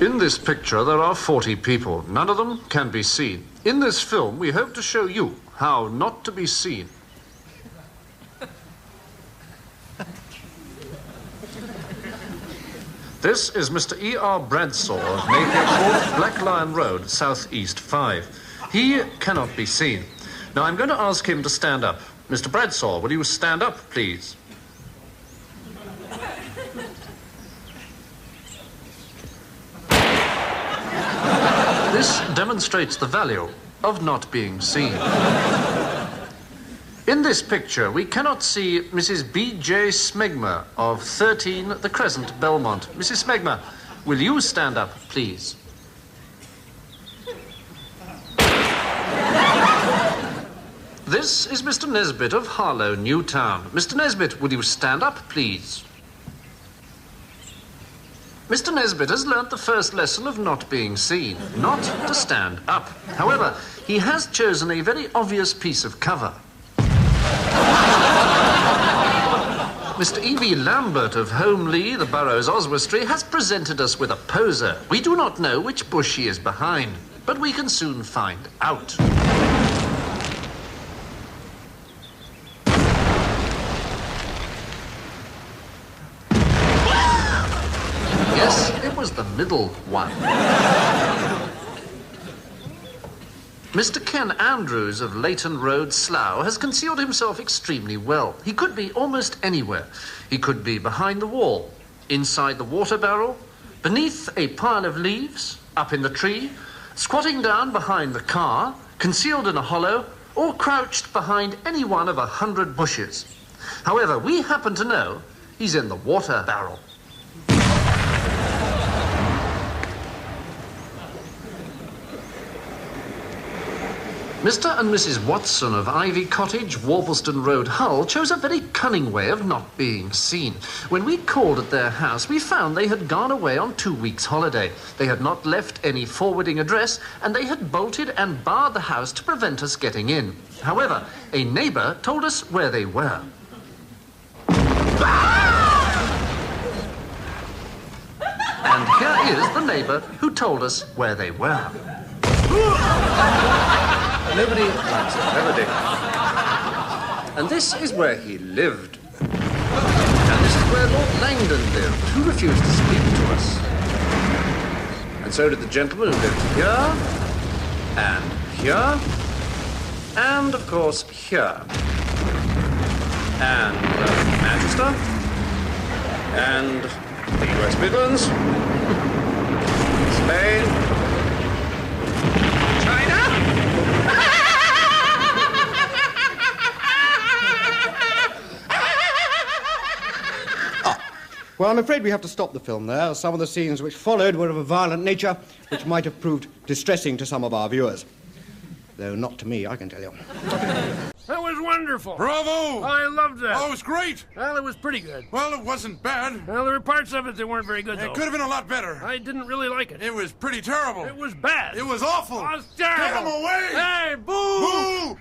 In this picture, there are 40 people. None of them can be seen. In this film, we hope to show you how not to be seen. This is Mr. E.R. Bradshaw of Napier Court, Black Lion Road, South East 5. He cannot be seen. Now, I'm going to ask him to stand up. Mr. Bradshaw, will you stand up, please? This demonstrates the value of not being seen. In this picture, we cannot see Mrs. B.J. Smegma of 13 The Crescent, Belmont. Mrs. Smegma, will you stand up, please? This is Mr. Nesbitt of Harlow, Newtown. Mr. Nesbitt, will you stand up, please? Mr. Nesbitt has learnt the first lesson of not being seen, not to stand up. However, he has chosen a very obvious piece of cover. Mr. E.V. Lambert of Holmley, the Burrows Oswestry, has presented us with a poser. We do not know which bush he is behind, but we can soon find out. Yes, it was the middle one. Mr. Ken Andrews of Leighton Road, Slough, has concealed himself extremely well. He could be almost anywhere. He could be behind the wall, inside the water barrel, beneath a pile of leaves, up in the tree, squatting down behind the car, concealed in a hollow, or crouched behind any one of 100 bushes. However, we happen to know he's in the water barrel. Mr. and Mrs. Watson of Ivy Cottage, Warbleston Road, Hull, chose a very cunning way of not being seen. When we called at their house, we found they had gone away on 2 weeks' holiday. They had not left any forwarding address, and they had bolted and barred the house to prevent us getting in. However, a neighbour told us where they were. And here is the neighbour who told us where they were. Nobody likes a clever dick. And this is where he lived. And this is where Lord Langdon lived, who refused to speak to us. And so did the gentleman who lived here, and here, and, of course, here. And Manchester, and the West Midlands, Spain, Well, I'm afraid we have to stop the film there. Some of the scenes which followed were of a violent nature, which might have proved distressing to some of our viewers. Though not to me, I can tell you. That was wonderful. Bravo! I loved that. Oh, it was great. Well, it was pretty good. Well, it wasn't bad. Well, there were parts of it that weren't very good, though. It could have been a lot better. I didn't really like it. It was pretty terrible. It was bad. It was awful. It was terrible. Get him away! Hey, boo! Boo!